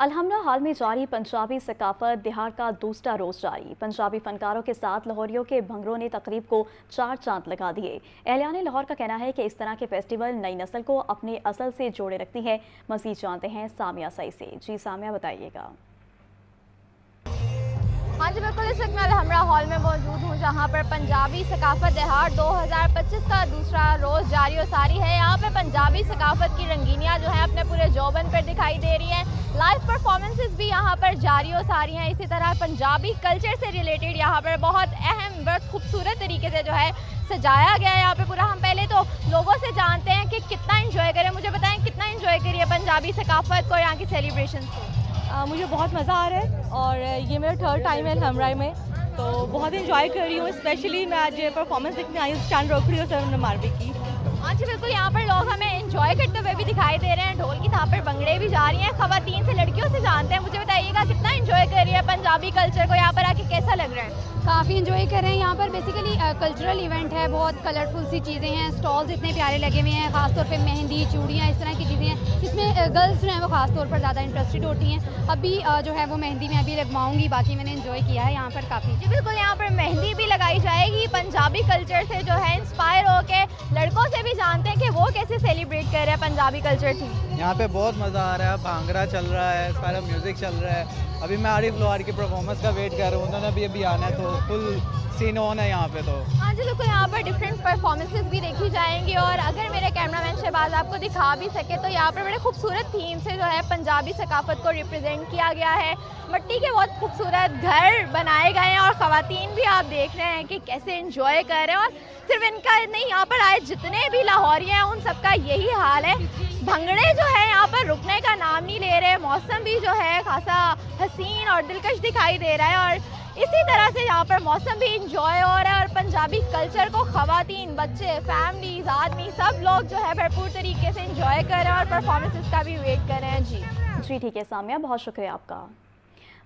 الحمرہ حال میں جاری پنجابی ثقافت دہاڑ کا دوسرا روز جاری۔ پنجابی فنکاروں کے ساتھ لاہوریوں کے بھنگڑوں نے تقریب کو چار چاند لگا دیے۔ اہلیان لاہور کا کہنا ہے کہ اس طرح کے فیسٹیول نئی نسل کو اپنے اصل سے جوڑے رکھتی ہے۔ مزید جانتے ہیں سامیہ سعید سے۔ جی سامیہ، بتائیے گا۔ ہاں جی بالکل، اس وقت میں الحمرہ ہال میں موجود ہوں جہاں پر پنجابی ثقافت دہاڑ 2025 کا دوسرا روز جاری و ساری ہے۔ یہاں پہ پنجابی ثقافت کی رنگینیاں جو ہیں اپنے پورے جوبن پر دکھائی دے رہی ہیں۔ لائیو پرفارمنسز بھی یہاں پر جاری و ساری ہیں۔ اسی طرح پنجابی کلچر سے ریلیٹڈ یہاں پر بہت اہم بہت خوبصورت طریقے سے جو ہے سجایا گیا ہے یہاں پہ پورا۔ ہم پہلے تو لوگوں سے جانتے ہیں کہ کتنا انجوائے کریں۔ مجھے بتائیں کتنا انجوائے کریے پنجابی ثقافت کو، یہاں کی سیلیبریشن کو؟ مجھے بہت مزہ آ رہا ہے اور یہ میرا تھرڈ ٹائم ہے الحمرہ میں، تو بہت انجوائے کر رہی ہوں۔ اسپیشلی میں آج پرفارمنس دیکھنے آئی ہوں اسٹینڈ روکڑی اور سر ماروی کی۔ ہاں جی بالکل، یہاں پر لوگ ہمیں انجوائے کرتے ہوئے بھی دکھائی دے رہے ہیں۔ ڈھول کی تھاپ پر بنگڑے بھی جا رہی ہیں۔ خواتین سے لڑکیوں سے جانتے ہیں، مجھے بتائیے گا کتنا انجوائے کر رہی ہے پنجابی کلچر کو؟ یہاں پر آ کے کیسا لگ رہا ہے؟ کافی انجوائے کر رہے ہیں۔ یہاں پر بیسیکلی کلچرل ایونٹ ہے، بہت کلرفل سی چیزیں ہیں، اسٹالز اتنے پیارے لگے ہوئے ہیں، خاص طور پہ مہندی، چوڑیاں، اس طرح کی چیزیں ہیں جس میں گرلز جو ہیں وہ خاص طور پر زیادہ انٹرسٹڈ ہوتی ہیں۔ ابھی جو ہے وہ مہندی میں ابھی لگواؤں گی، باقی میں نے انجوائے کیا ہے یہاں پر کافی۔ جی بالکل، یہاں پر مہندی بھی لگائی جائے گی۔ پنجابی کلچر سے جو ہے انسپائر ہو کے لڑکوں سے بھی جانتے ہیں کہ وہ کیسے سیلیبریٹ کر رہے ہیں پنجابی کلچر تھی۔ یہاں پہ بہت مزہ آ رہا ہے، بھانگڑا چل رہا ہے، سارا میوزک چل رہا ہے۔ ابھی میں عارف لوہار کی پرفارمنس کا ویٹ کر رہا ہوں، انہوں نے ابھی آنا ہے، تو فل سین آن ہے یہاں پہ۔ تو ہاں جی بالکل، یہاں پر ڈفرینٹ پرفارمنسز بھی دیکھی جائیں گی، اور اگر میرے کیمرہ مین شہباز آپ کو دکھا بھی سکے تو یہاں پر بڑے خوبصورت تھیم سے جو ہے پنجابی ثقافت کو ریپرزینٹ کیا گیا ہے۔ مٹی کے بہت خوبصورت گھر بنائے گئے ہیں اور خواتین بھی آپ دیکھ رہے ہیں کہ کیسے انجوائے کر رہے ہیں۔ اور صرف ان کا نہیں، یہاں پر آئے جتنے بھی لاہوری ہیں ان سب کا یہی حال ہے۔ بھنگڑے جو ہے یہاں پر رکنے کا نام نہیں لے رہے۔ موسم بھی جو ہے خاصا حسین اور دلکش دکھائی دے رہا ہے، اور اسی طرح سے یہاں پر موسم بھی انجوائے ہو رہا ہے، اور پنجابی کلچر کو خواتین، بچے، فیملیز، آدمی سب لوگ جو ہے بھرپور طریقے سے انجوائے کر رہے ہیں اور پرفارمنسز کا بھی ویٹ کر رہے ہیں۔ جی ٹھیک ہے سامیہ، بہت شکریہ آپ کا۔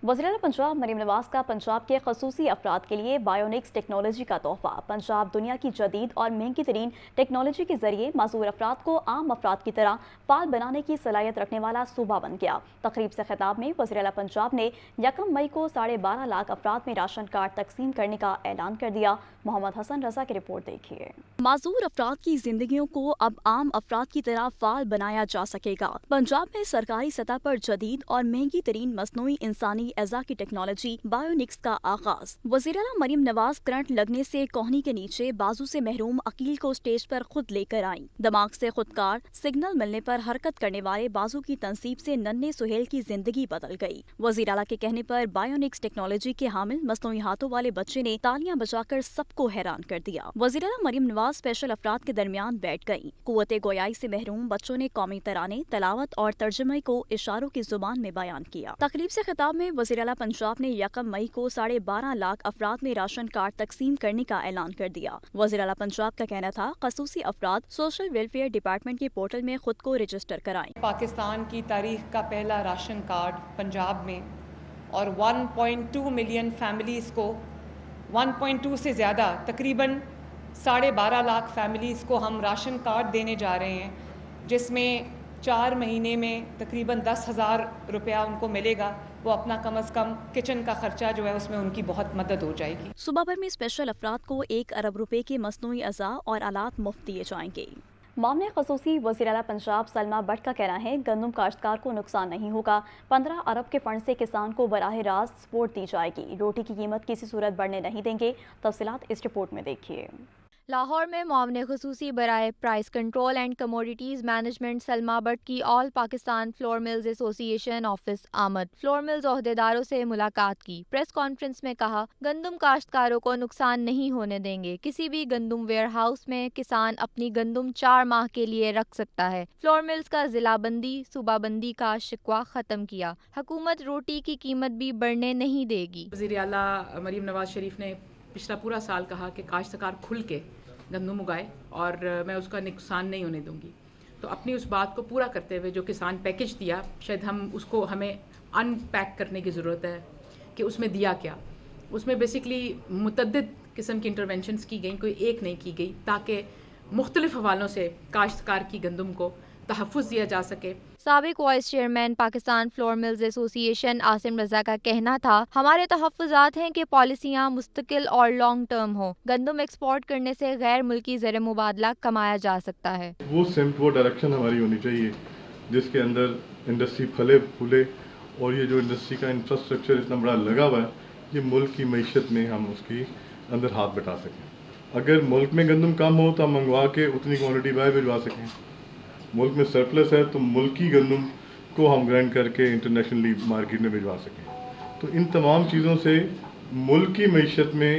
وزیراعلیٰ پنجاب مریم نواز کا پنجاب کے خصوصی افراد کے لیے بایونکس ٹیکنالوجی کا تحفہ۔ پنجاب دنیا کی جدید اور مہنگی ترین ٹیکنالوجی کے ذریعے معذور افراد کو عام افراد کی طرح فعال بنانے کی صلاحیت رکھنے والا صوبہ بن گیا۔ تقریب سے خطاب میں وزیراعلیٰ پنجاب نے 1 مئی کو 12.5 لاکھ افراد میں راشن کارڈ تقسیم کرنے کا اعلان کر دیا۔ محمد حسن رضا کی رپورٹ دیکھیے۔ معذور افراد کی زندگیوں کو اب عام افراد کی طرح فعال بنایا جا سکے گا۔ پنجاب میں سرکاری سطح پر جدید اور مہنگی ترین مصنوعی انسانی اعضاء کی ٹیکنالوجی بایونکس کا آغاز۔ وزیراعلیٰ مریم نواز کرنٹ لگنے سے کوہنی کے نیچے بازو سے محروم عقیل کو اسٹیج پر خود لے کر آئیں۔ دماغ سے خودکار سگنل ملنے پر حرکت کرنے والے بازو کی تنصیب سے ننھے سہیل کی زندگی بدل گئی۔ وزیراعلیٰ کے کہنے پر بایونکس ٹیکنالوجی کے حامل مصنوعی ہاتھوں والے بچے نے تالیاں بجا کر سب کو حیران کر دیا۔ وزیراعلیٰ مریم نواز اسپیشل افراد کے درمیان بیٹھ گئیں۔ قوت گویائی سے محروم بچوں نے قومی ترانے، تلاوت اور ترجمے کو اشاروں کی زبان میں بیان کیا۔ تقریب سے خطاب میں وزیراعلیٰ پنجاب نے 1 مئی کو 12.5 لاکھ افراد میں راشن کارڈ تقسیم کرنے کا اعلان کر دیا۔ وزیراعلیٰ پنجاب کا کہنا تھا خصوصی افراد سوشل ویلفیئر ڈپارٹمنٹ کے پورٹل میں خود کو رجسٹر کرائیں۔ پاکستان کی تاریخ کا پہلا راشن کارڈ پنجاب میں، اور 1.2 ملین فیملیز کو 1.2 سے زیادہ تقریباً 12.5 لاکھ فیملیز کو ہم راشن کارڈ دینے جا رہے ہیں، جس میں 4 مہینے میں تقریباً 10,000 روپیہ ان کو ملے گا۔ وہ اپنا کم از کم کچن کا خرچہ جو ہے اس میں ان کی بہت مدد ہو جائے گی۔ صوبہ بھر میں اسپیشل افراد کو 1 ارب روپے کے مصنوعی اعضاء اور آلات مفت دیے جائیں گے۔ معاملے خصوصی وزیراعلیٰ پنجاب سلمہ بٹ کا کہنا ہے گندم کاشتکار کو نقصان نہیں ہوگا۔ 15 ارب کے فنڈ سے کسان کو براہ راست سپورٹ دی جائے گی۔ روٹی کی قیمت کسی صورت بڑھنے نہیں دیں گے۔ تفصیلات اس رپورٹ میں دیکھیے۔ لاہور میں معاون خصوصی برائے price control and commodities management Salma Butt کی آل پاکستان فلور ملز ایسوسی ایشن آفس آمد۔ فلور ملز عہدیداروں سے ملاقات کی۔ پریس کانفرنس میں کہا گندم کاشتکاروں کو نقصان نہیں ہونے دیں گے۔ کسی بھی گندم ویئر ہاؤس میں کسان اپنی گندم 4 ماہ کے لیے رکھ سکتا ہے۔ فلور ملز کا ضلع بندی، صوبہ بندی کا شکوہ ختم کیا۔ حکومت روٹی کی قیمت بھی بڑھنے نہیں دے گی۔ وزیر اعلیٰ مریم نواز شریف نے پچھلا پورا سال کہا کہ کاشتکار کھل کے گندم اگائے اور میں اس کا نقصان نہیں ہونے دوں گی، تو اپنی اس بات کو پورا کرتے ہوئے جو کسان پیکج دیا، شاید ہمیں ان پیک کرنے کی ضرورت ہے کہ اس میں دیا کیا۔ اس میں بیسکلی متعدد قسم کی انٹرونشنز کی گئیں، کوئی ایک نہیں کی گئی، تاکہ مختلف حوالوں سے کاشتکار کی گندم کو تحفظ دیا جا سکے۔ سابق vice chairman Pakistan flour mills ایسوسی ایشن عاصم رضا کا کہنا تھا، ہمارے تحفظات ہیں کہ پالیسیاں مستقل اور لانگ ٹرم ہوں۔ گندم ایکسپورٹ کرنے سے غیر ملکی زر مبادلہ کمایا جا سکتا ہے۔ وہ سمت، وہ ڈائریکشن ہماری ہونی چاہیے جس کے اندر انڈسٹری پھلے پھولے، اور یہ جو انڈسٹری کا انفراسٹرکچر اتنا بڑا لگا ہوا ہے، یہ ملک کی معیشت میں ہم اس کی اندر ہاتھ بٹا سکیں۔ اگر ملک میں گندم کم ہو تو ہم منگوا کے اتنی کوانٹٹی باہر بھجوا سکیں۔ ملک میں سرپلس ہے تو ملکی گندم کو ہم گرینڈ کر کے انٹرنیشنلی مارکیٹ میں بھجوا سکیں۔ تو ان تمام چیزوں سے ملک کی معیشت میں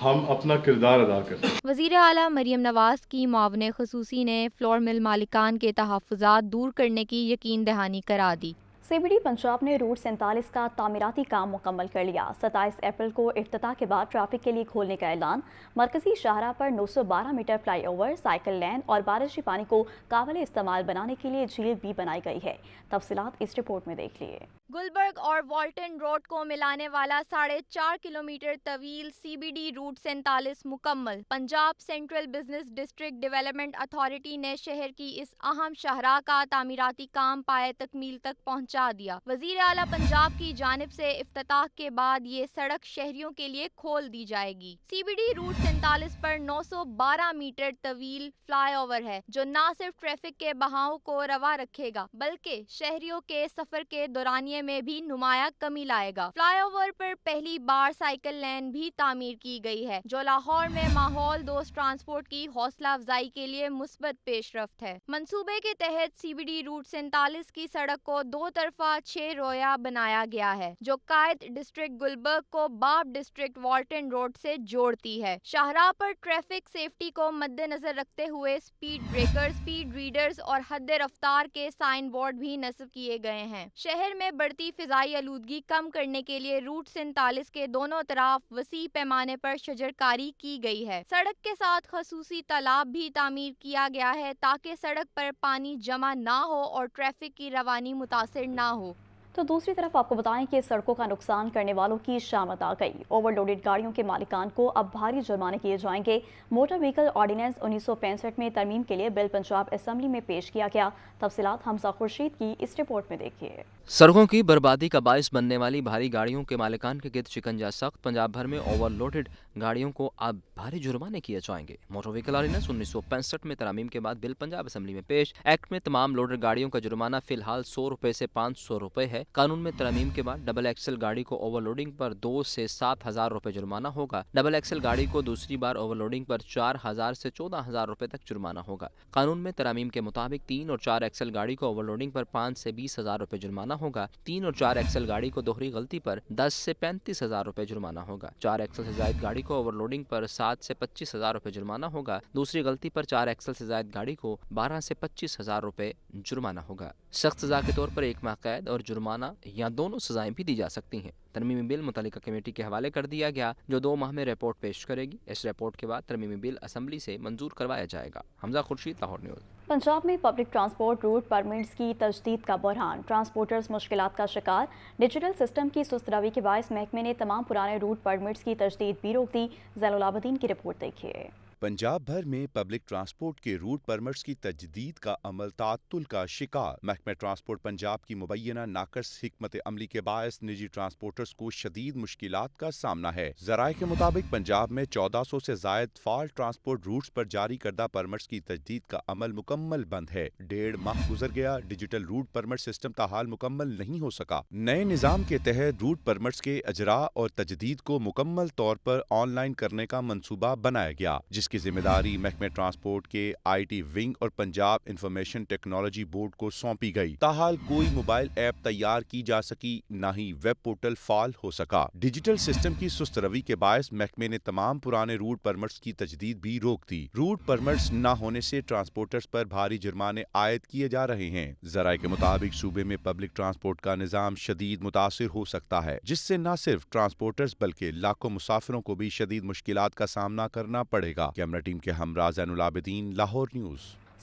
ہم اپنا کردار ادا کر سکیں۔ وزیر اعلیٰ مریم نواز کی معاون خصوصی نے فلور مل مالکان کے تحفظات دور کرنے کی یقین دہانی کرا دی۔ سی بی ڈی پنجاب نے روٹ 47 کا تعمیراتی کام مکمل کر لیا۔ 27 اپریل کو افتتاح کے بعد ٹریفک کے لیے کھولنے کا اعلان۔ مرکزی شاہراہ پر 912 میٹر فلائی اوور، سائیکل لین اور بارشی پانی کو قابل استعمال بنانے کے لیے جھیل بھی بنائی گئی ہے۔ تفصیلات اس رپورٹ میں دیکھ لیے۔ گلبرگ اور والٹن روڈ کو ملانے والا 4.5 کلومیٹر طویل سی بی ڈی روٹ 47 مکمل۔ Punjab central business district development authority نے شہر کی اس اہم شاہراہ کا تعمیراتی کام پائے تکمیل تک پہنچا دیا۔ وزیر اعلیٰ پنجاب کی جانب سے افتتاح کے بعد یہ سڑک شہریوں کے لیے کھول دی جائے گی۔ سی بی ڈی روٹ 47 پر 912 میٹر طویل فلائی اوور ہے جو نہ صرف ٹریفک کے بہاؤ کو روا رکھے گا بلکہ شہریوں کے سفر کے دورانیے میں بھی نمایاں کمی لائے گا۔ فلائی اوور پر پہلی بار سائیکل لین بھی تعمیر کی گئی ہے جو لاہور میں ماحول دوست ٹرانسپورٹ کی حوصلہ افزائی کے لیے مثبت پیش رفت ہے۔ منصوبے کے تحت سی بی ڈی روٹ 47 کی سڑک کو 2 طرفہ 6 رویہ بنایا گیا ہے جو قائد ڈسٹرکٹ گلبرگ کو باب ڈسٹرکٹ والٹن روڈ سے جوڑتی ہے۔ شاہراہ پر ٹریفک سیفٹی کو مد نظر رکھتے ہوئے سپیڈ بریکر، سپیڈ ریڈرز اور حد رفتار کے سائن بورڈ بھی نصب کیے گئے ہیں۔ شہر میں بڑھتی فضائی آلودگی کم کرنے کے لیے روٹ 47 کے دونوں طرف وسیع پیمانے پر شجرکاری کی گئی ہے۔ سڑک کے ساتھ خصوصی تالاب بھی تعمیر کیا گیا ہے تاکہ سڑک پر پانی جمع نہ ہو اور ٹریفک کی روانی متاثر نہ ہو۔ تو دوسری طرف آپ کو بتائیں کہ سڑکوں کا نقصان کرنے والوں کی شامت آ گئی۔ اوور لوڈڈ گاڑیوں کے مالکان کو اب بھاری جرمانے کیے جائیں گے۔ موٹر وہیکل آرڈیننس 1965 میں ترمیم کے لیے بل پنجاب اسمبلی میں پیش کیا گیا۔ تفصیلات حمزہ خورشید کی اس رپورٹ میں دیکھیے۔ سڑکوں کی بربادی کا باعث بننے والی بھاری گاڑیوں کے مالکان کے گرد شکنجہ سخت۔ پنجاب بھر میں اوور لوڈڈ گاڑیوں کو اب بھاری جرمانے کیے جائیں گے۔ موٹر وہیکل آرڈیننس 1965 میں ترامیم کے بعد بل پنجاب اسمبلی میں پیش۔ ایکٹ میں تمام لوڈڈ گاڑیوں کا جرمانہ فی الحال 100 روپے سے 500 روپے ہے۔ قانون میں ترامیم کے بعد ڈبل ایکسل گاڑی کو اوور لوڈنگ پر 2 سے 7,000 روپے جرمانہ ہوگا۔ ڈبل ایکسل گاڑی کو دوسری بار اوور لوڈنگ پر 4,000 سے 14,000 روپے تک جرمانہ ہوگا۔ قانون میں ترامیم کے مطابق 3 اور 4 ایکسل گاڑی کو اوور لوڈنگ پر 5 سے 20,000 روپے جرمانہ ہوگا۔ 3 اور 4 ایکسل گاڑی کو دوہری غلطی پر 10 سے 35,000 روپے جرمانہ ہوگا۔ 4 ایکسل سے زائد گاڑی کو اوور لوڈنگ پر 7 سے 25,000 روپے جرمانہ ہوگا۔ دوسری غلطی پر 4 ایکسل سے زائد گاڑی کو 12 سے 25,000 روپے جرمانہ ہوگا۔ سخت سزا کے طور پر 1 ماہ قید اور جرمانہ یا دونوں سزائیں بھی دی جا سکتی ہیں۔ ترمیمی بل متعلقہ کمیٹی کے حوالے کر دیا گیا جو 2 ماہ میں رپورٹ پیش کرے گی۔ اس رپورٹ کے بعد ترمیمی بل اسمبلی سے منظور کروایا جائے گا۔ حمزہ خورشید، لاہور نیوز۔ پنجاب میں پبلک ٹرانسپورٹ روٹ پرمٹس کی تجدید کا بحران، ٹرانسپورٹرز مشکلات کا شکار۔ ڈیجیٹل سسٹم کی سست روی کے باعث محکمے نے تمام پرانے روٹ پرمٹس کی تجدید بھی روک دی۔ زین العابدین کی رپورٹ دیکھیے۔ پنجاب بھر میں پبلک ٹرانسپورٹ کے روٹ پرمٹس کی تجدید کا عمل تعطل کا شکار۔ محکمہ ٹرانسپورٹ پنجاب کی مبینہ ناقص حکمت عملی کے باعث نجی ٹرانسپورٹرز کو شدید مشکلات کا سامنا ہے۔ ذرائع کے مطابق پنجاب میں 1400 سے زائد فال ٹرانسپورٹ روٹس پر جاری کردہ پرمٹس کی تجدید کا عمل مکمل بند ہے۔ 1.5 ماہ گزر گیا، ڈیجیٹل روٹ پرمٹ سسٹم تاحال مکمل نہیں ہو سکا۔ نئے نظام کے تحت روٹ پرمٹس کے اجراء اور تجدید کو مکمل طور پر آن لائن کرنے کا منصوبہ بنایا گیا، جس کی ذمہ داری محکمہ ٹرانسپورٹ کے IT ونگ اور پنجاب انفارمیشن ٹیکنالوجی بورڈ کو سونپی گئی۔ تاحال کوئی موبائل ایپ تیار کی جا سکی، نہ ہی ویب پورٹل فعال ہو سکا۔ ڈیجیٹل سسٹم کی سست روی کے باعث محکمے نے تمام پرانے روٹ پرمٹس کی تجدید بھی روک دی۔ روٹ پرمٹس نہ ہونے سے ٹرانسپورٹرز پر بھاری جرمانے عائد کیے جا رہے ہیں۔ ذرائع کے مطابق صوبے میں پبلک ٹرانسپورٹ کا نظام شدید متاثر ہو سکتا ہے، جس سے نہ صرف ٹرانسپورٹرز بلکہ لاکھوں مسافروں کو بھی شدید مشکلات کا سامنا کرنا پڑے گا۔ کیمرہ ٹیم کے ہمراہ زین العابدین، لاہور نیوز۔